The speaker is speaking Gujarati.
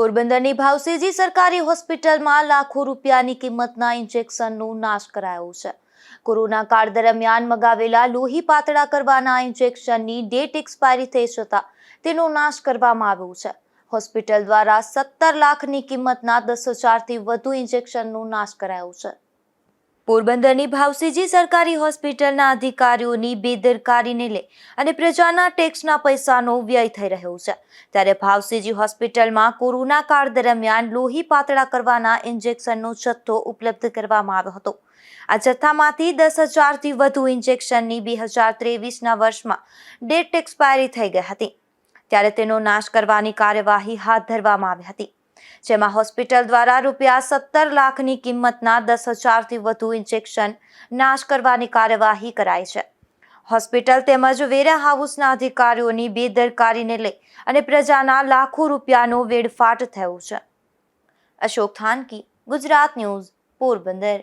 પોરબંદરની ભાવસીજી સરકારી હોસ્પિટલમાં લાખો રૂપિયાની કિંમતના ઇન્જેક્શનનો નાશ કરાયો છે। કોરોના કાળ દરમિયાન મગાવેલા લોહી પાતળા કરવાના ઇન્જેક્શનની ડેટ એક્સપાયરી થઈ જતા તેનો નાશ કરવામાં આવ્યો છે। હોસ્પિટલ દ્વારા 17 લાખની કિંમતના 10,000થી વધુ ઇન્જેક્શનનો નાશ કરાયો છે। પોરબંદરની ભાવસીજી સરકારી હોસ્પિટલના અધિકારીઓની બેદરકારીને લઈ અને પ્રજાના ટેક્સના પૈસાનો વ્યય થઈ રહ્યો છે, ત્યારે ભાવસીજી હોસ્પિટલમાં કોરોના કાળ દરમિયાન લોહી પાતળા કરવાના ઇન્જેક્શનનો જથ્થો ઉપલબ્ધ કરવામાં આવ્યો હતો। આ જથ્થામાંથી 10,000થી વધુ ઇન્જેક્શનની 2023ના વર્ષમાં ડેટ એક્સપાયરી થઈ ગઈ હતી, ત્યારે તેનો નાશ કરવાની કાર્યવાહી હાથ ધરવામાં આવી હતી, જેમાં હોસ્પિટલ દ્વારા ₹17 લાખની કિંમતના 10,000થી વધુ ઇન્જેક્શન નાશ કરવાની કાર્યવાહી કરાઈ છે। હોસ્પિટલ તેમજ વેરા હાઉસના અધિકારીઓની બેદરકારીને લઈ અને પ્રજાના લાખો રૂપિયાનો વેડફાટ થયો છે। અશોક થાનકી, ગુજરાત ન્યૂઝ, પોરબંદર।